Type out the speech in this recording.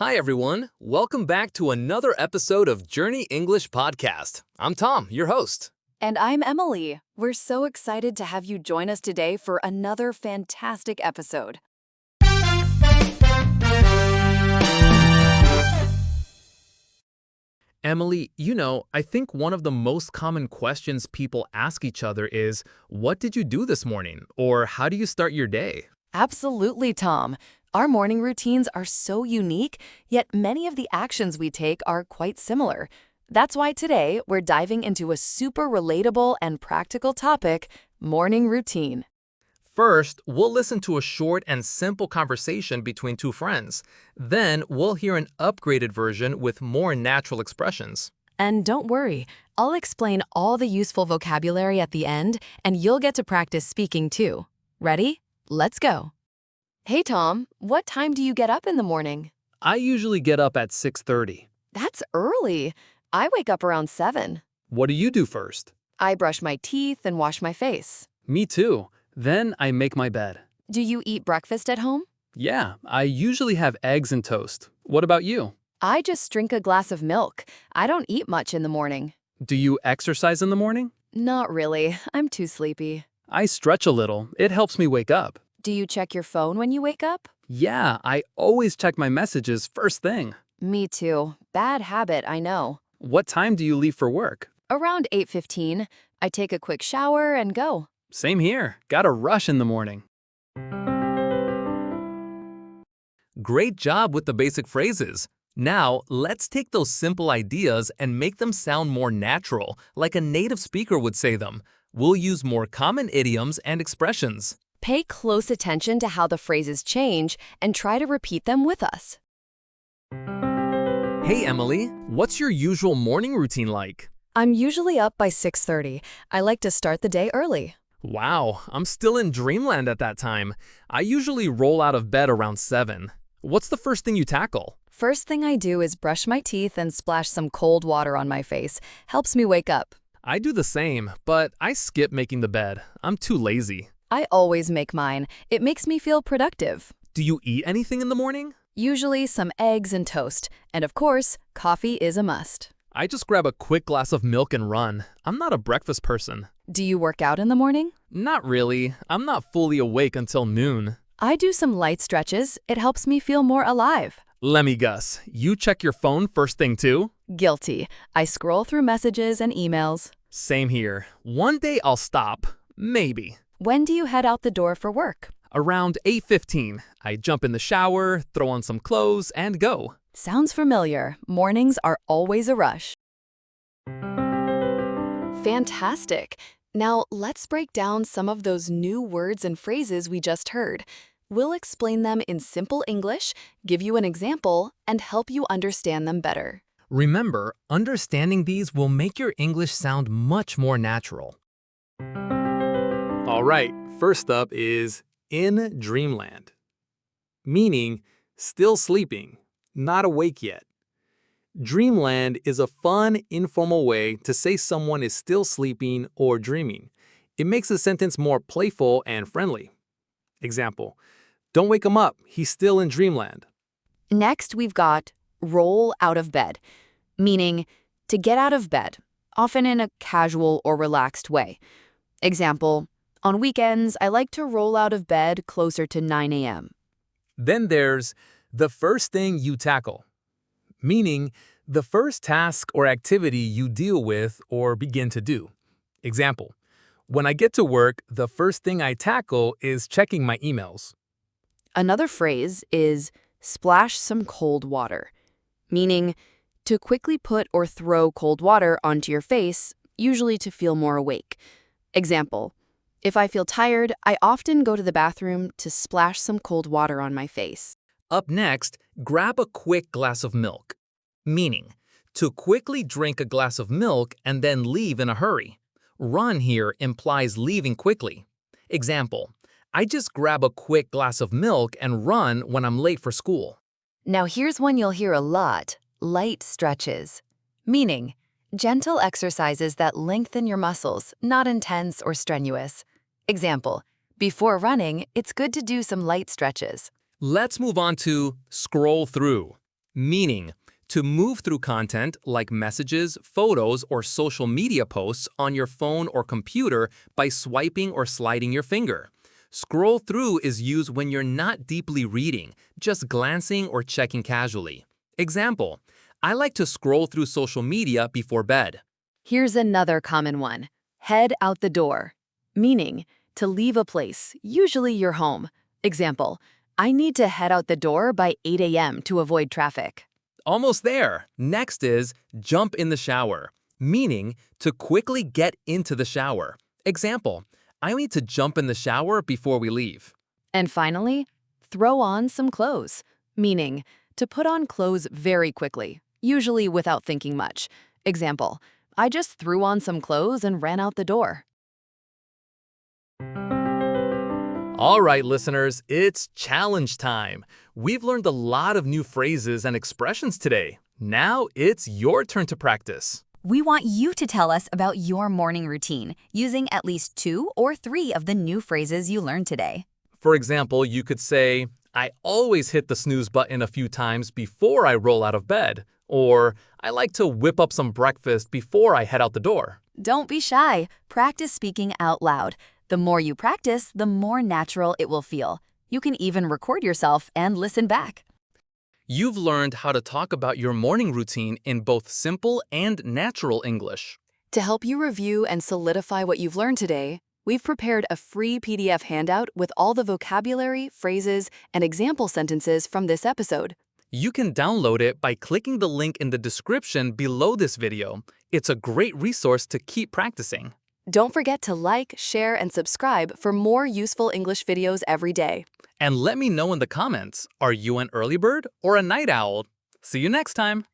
Hi, everyone. Welcome back to another episode of Journey English Podcast. I'm Tom, your host. And I'm Emily. We're so excited to have you join us today for another fantastic episode. Emily, I think one of the most common questions people ask each other is, what did you do this morning? Or how do you start your day? Absolutely, Tom. Our morning routines are so unique, yet many of the actions we take are quite similar. That's why today we're diving into a super relatable and practical topic, morning routine. First, we'll listen to a short and simple conversation between two friends. Then, we'll hear an upgraded version with more natural expressions. And don't worry, I'll explain all the useful vocabulary at the end, and you'll get to practice speaking too. Ready? Let's go. Hey, Tom, what time do you get up in the morning? I usually get up at 6:30. That's early. I wake up around 7. What do you do first? I brush my teeth and wash my face. Me too. Then I make my bed. Do you eat breakfast at home? Yeah, I usually have eggs and toast. What about you? I just drink a glass of milk. I don't eat much in the morning. Do you exercise in the morning? Not really. I'm too sleepy. I stretch a little. It helps me wake up. Do you check your phone when you wake up? Yeah, I always check my messages first thing. Me too. Bad habit, I know. What time do you leave for work? Around 8:15, I take a quick shower and go. Same here. Gotta rush in the morning. Great job with the basic phrases. Now, let's take those simple ideas and make them sound more natural, like a native speaker would say them. We'll use more common idioms and expressions. Pay close attention to how the phrases change and try to repeat them with us. Hey, Emily, what's your usual morning routine like? I'm usually up by 6:30. I like to start the day early. Wow, I'm still in dreamland at that time. I usually roll out of bed around 7. What's the first thing you tackle? First thing I do is brush my teeth and splash some cold water on my face. Helps me wake up. I do the same, but I skip making the bed. I'm too lazy. I always make mine. It makes me feel productive. Do you eat anything in the morning? Usually some eggs and toast. And of course, coffee is a must. I just grab a quick glass of milk and run. I'm not a breakfast person. Do you work out in the morning? Not really. I'm not fully awake until noon. I do some light stretches. It helps me feel more alive. Let me guess. You check your phone first thing too? Guilty. I scroll through messages and emails. Same here. One day I'll stop. Maybe. When do you head out the door for work? Around 8:15. I jump in the shower, throw on some clothes, and go. Sounds familiar. Mornings are always a rush. Fantastic. Now let's break down some of those new words and phrases we just heard. We'll explain them in simple English, give you an example, and help you understand them better. Remember, understanding these will make your English sound much more natural. All right, first up is in dreamland, meaning still sleeping, not awake yet. Dreamland is a fun, informal way to say someone is still sleeping or dreaming. It makes the sentence more playful and friendly. Example, don't wake him up, he's still in dreamland. Next, we've got roll out of bed, meaning to get out of bed, often in a casual or relaxed way. Example, on weekends, I like to roll out of bed closer to 9 a.m. Then there's the first thing you tackle, meaning the first task or activity you deal with or begin to do. Example, when I get to work, the first thing I tackle is checking my emails. Another phrase is splash some cold water, meaning to quickly put or throw cold water onto your face, usually to feel more awake. Example, if I feel tired, I often go to the bathroom to splash some cold water on my face. Up next, grab a quick glass of milk, meaning to quickly drink a glass of milk and then leave in a hurry. Run here implies leaving quickly. Example, I just grab a quick glass of milk and run when I'm late for school. Now here's one you'll hear a lot, light stretches, meaning gentle exercises that lengthen your muscles, not intense or strenuous. Example, before running, it's good to do some light stretches. Let's move on to scroll through, meaning to move through content like messages, photos, or social media posts on your phone or computer by swiping or sliding your finger. Scroll through is used when you're not deeply reading, just glancing or checking casually. Example, I like to scroll through social media before bed. Here's another common one. Head out the door, meaning to leave a place, usually your home. Example, I need to head out the door by 8 a.m. to avoid traffic. Almost there. Next is jump in the shower, meaning to quickly get into the shower. Example, I need to jump in the shower before we leave. And finally, throw on some clothes, meaning to put on clothes very quickly, usually without thinking much. Example, I just threw on some clothes and ran out the door. All right, listeners, it's challenge time. We've learned a lot of new phrases and expressions today. Now it's your turn to practice. We want you to tell us about your morning routine using at least 2 or 3 of the new phrases you learned today. For example, you could say, I always hit the snooze button a few times before I roll out of bed. Or, I like to whip up some breakfast before I head out the door. Don't be shy. Practice speaking out loud. The more you practice, the more natural it will feel. You can even record yourself and listen back. You've learned how to talk about your morning routine in both simple and natural English. To help you review and solidify what you've learned today, we've prepared a free PDF handout with all the vocabulary, phrases, and example sentences from this episode. You can download it by clicking the link in the description below this video. It's a great resource to keep practicing. Don't forget to like, share, and subscribe for more useful English videos every day. And let me know in the comments, are you an early bird or a night owl? See you next time!